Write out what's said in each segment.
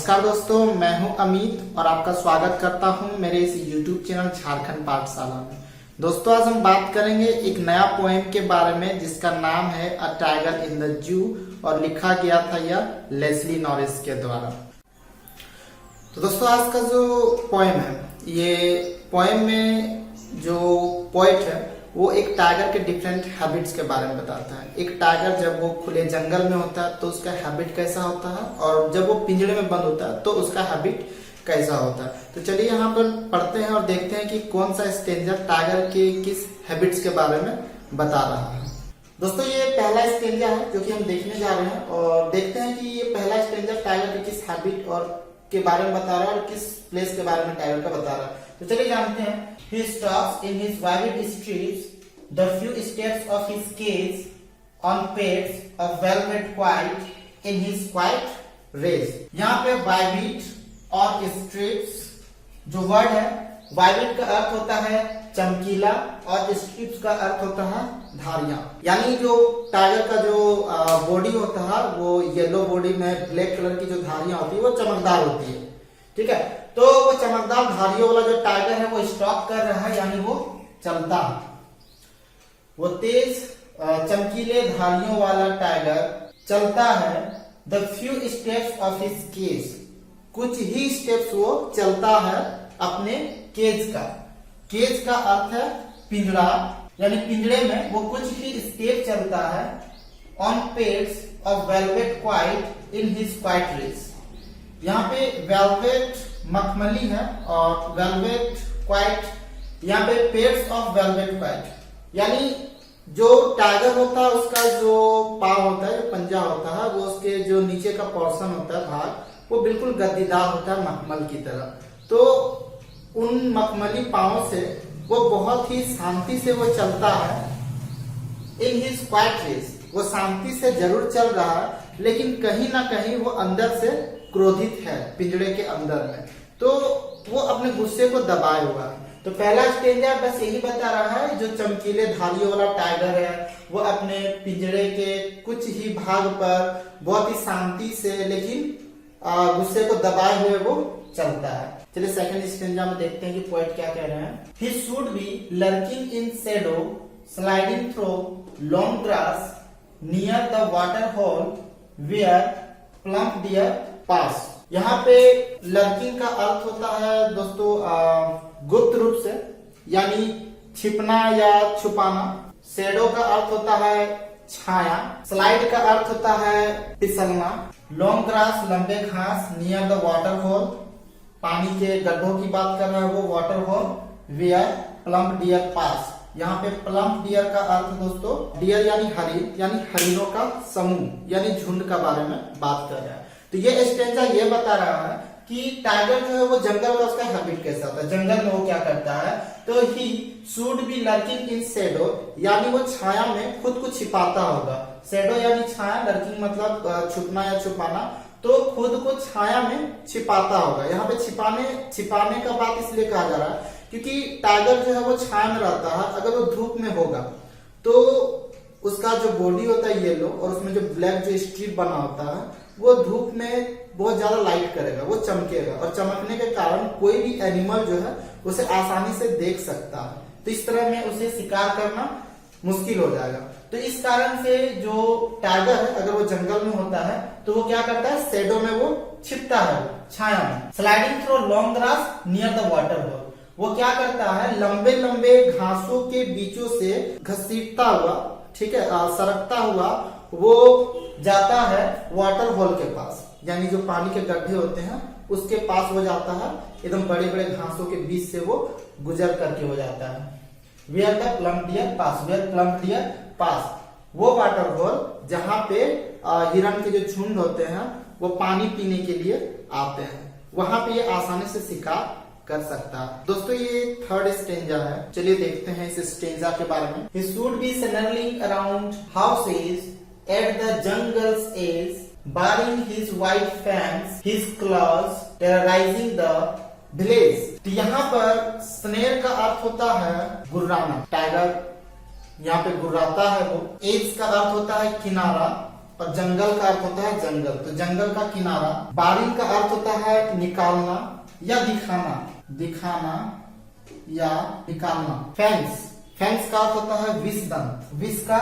नमस्कार दोस्तों, मैं हूं अमित और आपका स्वागत करता हूं मेरे इस YouTube चैनल झारखंड पाठशाला में। दोस्तों, आज हम बात करेंगे एक नया पोएम के बारे में जिसका नाम है a tiger in the zoo और लिखा गया था यह लेस्ली नॉरिस के द्वारा। तो दोस्तों, आज का जो पोएम है, ये पोएम में जो पोएट है वो एक टाइगर के डिफरेंट हैबिट्स के बारे में बताता है। एक टाइगर जब वो खुले जंगल में होता है तो उसका हैबिट कैसा होता है, और जब वो पिंजरे में बंद होता है तो उसका हैबिट कैसा होता है। तो चलिए यहाँ पर पढ़ते हैं और देखते हैं कि कौन सा स्टेंजा टाइगर के किस हैबिट्स के बारे में बता रहा है। दोस्तों, ये पहला स्टेंजा है जो कि हम देखने जा रहे हैं और देखते हैं कि ये पहला स्टेंजा टाइगर के किस हैबिट और के बारे में बता रहा है और किस प्लेस के बारे में टाइगर का बता रहा है। तो चलिए जानते हैं। He stops in his vivid streets, the few steps of his cage on pads of velvet quiet in his quiet race। यहाँ पे vivid और streets जो वर्ड है, vivid का अर्थ होता है चमकीला और स्ट्रिप्स का अर्थ होता है धारियां। यानी जो टाइगर का जो बॉडी होता है वो येलो बॉडी में ब्लैक कलर की जो धारियां होती है वो चमकदार होती है। ठीक है, तो वो चमकदार धारियों वाला जो टाइगर है वो स्टॉप कर रहा है, यानी वो चलता है। वो तेज चमकीले धारियों वाला टाइगर चलता है। The few steps of his cage, कुछ ही स्टेप्स वो चलता है अपने केज का। केज का अर्थ है पिंजरा, यानी पिंजरे में वो कुछ ही स्टेप चलता है। On pads of velvet quiet in his quiet rage. यहाँ पे वेलवेट मखमली है और वेलवेट क्वाइट, यहाँ पे पेड्स ऑफ वेलवेट क्वाइट, यानी जो टाइगर होता है उसका जो पाव होता है, जो पंजा होता है, वो उसके जो नीचे का पोर्शन होता है भाग, वो बिल्कुल गद्दीदार होता है मखमल की तरह। तो उन मखमली पावों से वो बहुत ही शांति से वो चलता है। इन हिज क्वाइट रेस, वो शांति से जरूर चल रहा है लेकिन कहीं ना कहीं वो अंदर से क्रोधित है पिंजरे के अंदर में, तो वो अपने गुस्से को दबाए हुआ है। तो पहला स्टेंजा बस यही बता रहा है, जो चमकीले धारियों वाला टाइगर है वो अपने पिंजरे के कुछ ही भाग पर बहुत ही शांति से लेकिन गुस्से को दबाए हुए वो चलता है। चलिए सेकंड स्टेंजा में देखते हैं कि पोएट क्या कह रहे हैं। He should be lurking in shadow, sliding through long grass near the water hole where plump deer pass। यहाँ पे लर्किंग का अर्थ होता है दोस्तों गुप्त रूप से, यानी छिपना या छुपाना। शेडो का अर्थ होता है छाया। स्लाइड का अर्थ होता है फिसलना। लॉन्ग ग्रास लंबे घास। नियर द वाटर होल, पानी के गड्ढों की बात कर रहा है वो water hole. Where plump deer pass, यहाँ पे प्लम्प डियर का अर्थ दोस्तों डियर यानी हरिण, यानी हरिणों का समूह, यानी झुंड का बारे में बात कर रहा है। तो ये स्टेंजा ये बता रहा है कि टाइगर जो है वो जंगल में उसका हैबिट कैसा होता है, जंगल में वो क्या करता है। तो he should be lurking in shadow, यानी वो छाया में खुद को छिपाता होगा। शेडो यानी छाया, लर्किंग मतलब छुपना या छुपाना, तो खुद को छाया में छिपाता होगा। यहाँ पे छिपाने का बात इसलिए कहा जा रहा है क्योंकि टाइगर जो है वो छाया में रहता है। अगर वो धूप में होगा तो उसका जो बॉडी होता है येलो और उसमें जो ब्लैक जो स्ट्रिप बना होता है वो धूप में बहुत ज्यादा लाइट करेगा, वो चमकेगा और चमकने के कारण कोई भी एनिमल जो है उसे आसानी से देख सकता है। तो इस तरह में उसे शिकार करना मुश्किल हो जाएगा। तो इस कारण से जो टाइगर है अगर वो जंगल में होता है तो वो क्या करता है, शेडो में वो छिपता है, वो छाया में। Sliding through long grass near the water hole, वो क्या करता है, लंबे लंबे घासों के बीचों से घसीटता हुआ, ठीक है, सरकता हुआ वो जाता है वाटर होल के पास, यानी जो पानी के गड्ढे होते हैं उसके पास वो जाता है। एकदम बड़े बड़े घासों के बीच से वो गुजर करके हो जाता है। Where the plump deer pass, where plump deer pass, वो वाटर होल जहाँ पे हिरण के जो झुंड होते हैं वो पानी पीने के लिए आते हैं, वहां पे ये आसानी से शिकार कर सकता है। दोस्तों, ये थर्ड स्टेंजा है। चलिए देखते हैं इस स्टेंजा के बारे में। He should be snarling around houses at the jungle's edge, baring his white fangs, his claws, terrorizing the village। तो यहाँ पर स्नेर का अर्थ होता है गुर्राना। टाइगर यहाँ पे गुर्राता है वो। एज का अर्थ होता है किनारा और जंगल का अर्थ होता है जंगल, तो जंगल का किनारा। बारिन का अर्थ होता है निकालना या दिखाना, दिखाना या निकालना। फैंक्स, फैंक्स का अर्थ होता है विष दंत, विष का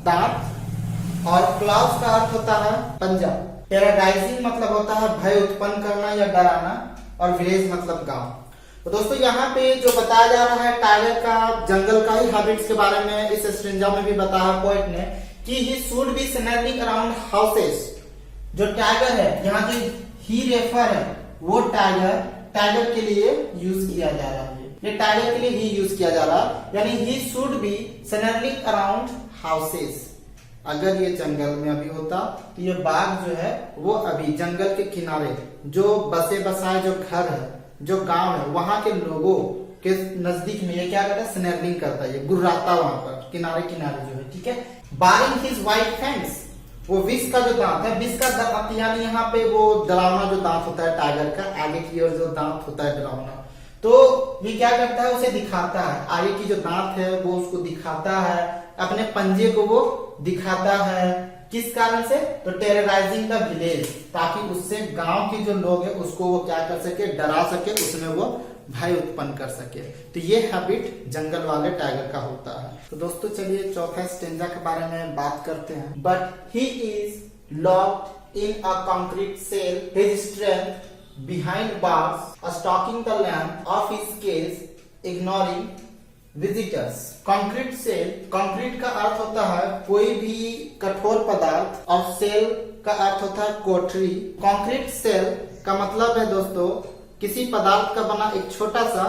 दांत। और क्लॉज का अर्थ होता है पंजा। टेरराइजिंग मतलब होता है भय उत्पन्न करना या डराना, और विलेज मतलब गांव। तो दोस्तों यहाँ पे जो बताया जा रहा है टाइगर का जंगल का ही हैबिट्स के बारे में इस स्ट्रेंजा में भी बताया पोएट ने कि he should be snapping around houses. जो टाइगर है यहाँ जो ही रेफर है वो टाइगर, टाइगर के लिए यूज किया जा रहा है, ये टाइगर के लिए ही यूज किया जा रहा है, यानी he should be snapping around houses. अगर ये जंगल में अभी होता तो ये बाघ जो है वो अभी जंगल के किनारे जो बसे बसाए जो घर है, जो गांव है, वहां के लोगों के नजदीक में ये क्या करता है, स्नैरिंग करता है, ये गुर्राता वहां पर किनारे किनारे जो है, ठीक है। बारिंग हिज वाइट फैंक्स, वो विष का जो दांत है, विष का दांत यानी यहाँ पे वो डरावना जो दांत होता है टाइगर का, आगे की ओर जो दांत होता है डरावना, तो ये क्या करता है, उसे दिखाता है, आगे की जो दांत है वो उसको दिखाता है, अपने पंजे को वो दिखाता है। किस कारण से, तो टेरराइजिंग द विलेज, ताकि उससे गांव के जो लोग हैं उसको वो क्या कर सके, डरा सके, उसमें वो भय उत्पन्न कर सके। तो ये हैबिट जंगल वाले टाइगर का होता है। तो दोस्तों चलिए चौथा स्टेंजा के बारे में बात करते हैं। But he is locked in a concrete cell, his strength behind bars, stalking the length of his cage, ignoring visitors. Concrete cell, concrete का अर्थ होता है कोई भी कठोर पदार्थ, और सेल का अर्थ होता है कोठरी। कंक्रीट सेल का मतलब है दोस्तों किसी पदार्थ का बना एक छोटा सा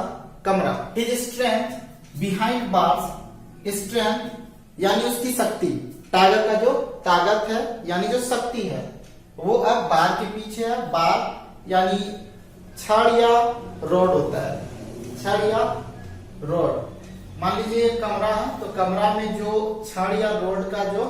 कमरा। His strength behind bars, strength यानी उसकी शक्ति, टाइगर का जो ताकत है यानी जो शक्ति है वो अब बार के पीछे है। बार यानी छड़ या रोड होता है, छड़ या रोड। मान लीजिए एक कमरा है, तो कमरा में जो छड़ या रोड का जो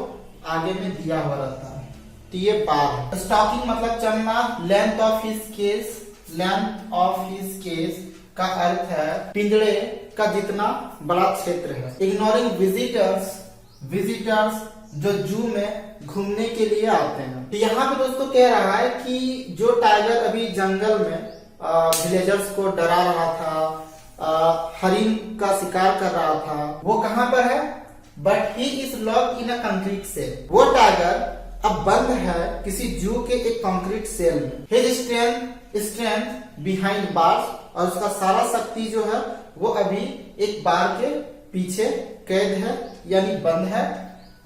आगे में दिया हुआ रहता है, तो ये बार है। स्टॉकिंग मतलब चलना। Length of his cage, length of his cage का अर्थ है पिंजड़े का जितना बड़ा क्षेत्र है। इग्नोरिंग विजिटर्स, विजिटर्स जो जू में घूमने के लिए आते हैं। तो यहाँ पे दोस्तों कह रहा है कि जो टाइगर अभी जंगल में विलेजर्स को डरा रहा था, हरिन का शिकार कर रहा था, वो कहां पर है, but he is locked in a concrete cell. वो टाइगर अब बंद है किसी जू के एक कंक्रीट सेल में। हिज स्ट्रेंथ बिहाइंड बार्स, और उसका सारा शक्ति जो है वो अभी एक बार के पीछे कैद है यानी बंद है।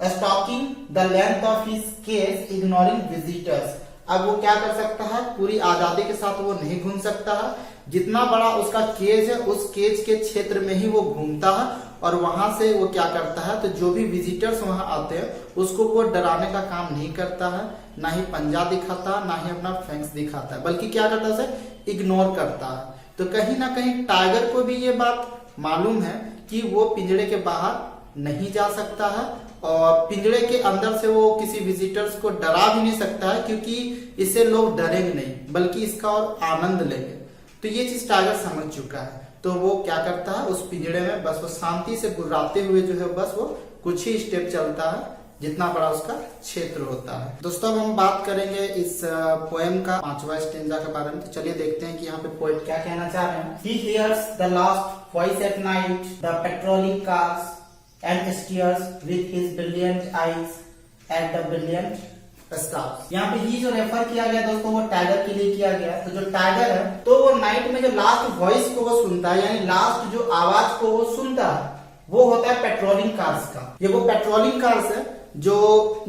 Stalking the length of his cage, ignoring visitors. अब वो क्या कर सकता है, पूरी आजादी के साथ वो नहीं घूम सकता है, जितना बड़ा उसका केज है उस केज के क्षेत्र में ही वो घूमता है, और वहां से वो क्या करता है, तो जो भी विजिटर्स वहां आते हैं उसको वो डराने का काम नहीं करता है, ना ही पंजा दिखाता, ना ही अपना फैंक्स दिखाता है, बल्कि क्या करता है, उसे इग्नोर करता है। तो कहीं ना कहीं टाइगर को भी ये बात मालूम है कि वो पिंजड़े के बाहर नहीं जा सकता है, और पिंजड़े के अंदर से वो किसी विजिटर्स को डरा भी नहीं सकता है, क्योंकि इससे लोग डरेंगे नहीं बल्कि इसका और आनंद लेंगे। तो ये चीज टाइगर समझ चुका है, तो वो क्या करता है, उस पिंजड़े में बस वो शांति से गुर्राते हुए जो है बस वो कुछ ही स्टेप चलता है, जितना बड़ा उसका क्षेत्र होता है। दोस्तों अब हम बात करेंगे इस पोएम का 5वां स्टेंजा के बारे में। तो चलिए देखते हैं कि यहाँ पे पोएट क्या कहना चाह रहे हैं। He hears the last voice at night, the patrolling cars, and stares with his brilliant eyes at the brilliant stars। यहाँ पे ही जो रेफर किया गया दोस्तों वो टाइगर के लिए किया गया। तो जो टाइगर है तो वो नाइट में जो लास्ट वॉइस को वो सुनता है, यानी लास्ट जो आवाज को वो सुनता है, वो होता है पेट्रोलिंग कार्स का। ये वो पेट्रोलिंग कार्स है जो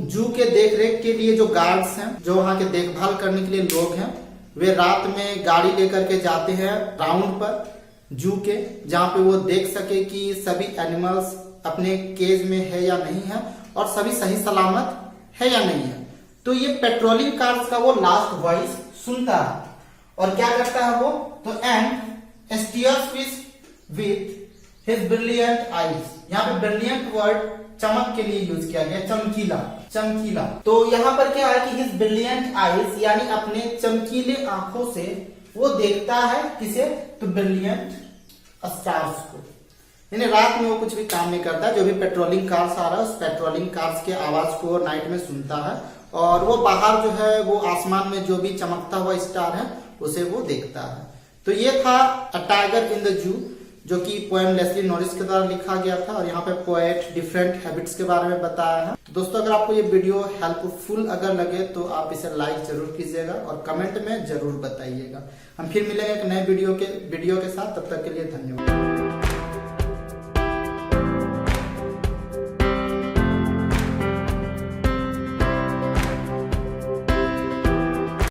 जू के देख रेख के लिए जो गार्ड्स हैं, जो वहाँ के देखभाल करने के लिए लोग हैं, वे रात में गाड़ी लेकर के जाते हैं राउंड पर जू के, जहाँ पे वो देख सके कि सभी एनिमल्स अपने केज में है या नहीं है, और सभी सही सलामत है या नहीं है। तो ये पेट्रोलिंग कार्स का वो लास्ट वॉइस सुनता है, और क्या करता है वो, तो and stairs with his brilliant eyes. यहाँ पे ब्रिलियंट वर्ड चमक के लिए यूज किया गया, चमकीला, चमकीला। तो यहाँ पर क्या है कि हिज ब्रिलियंट आईज यानी अपने चमकीले आंखों से वो देखता है किसे, तो ब्रिलियंट स्टार्स को। यानी रात में वो कुछ भी काम नहीं करता, जो भी पेट्रोलिंग कार्स आ रहा है उस पेट्रोलिंग कार्स के आवाज को नाइट में सुनता है, और वो बाहर जो है वो आसमान में जो भी चमकता हुआ स्टार है उसे वो देखता है। तो ये था a tiger in the zoo, जो कि पोएम लेस्ली नॉरिस के द्वारा लिखा गया था और यहाँ पे पोएट डिफरेंट हैबिट्स के बारे में बताया है। दोस्तों अगर आपको ये वीडियो हेल्पफुल अगर लगे तो आप इसे लाइक जरूर कीजिएगा और कमेंट में जरूर बताइएगा। हम फिर मिलेंगे एक नए वीडियो के साथ, तब तक के लिए धन्यवाद।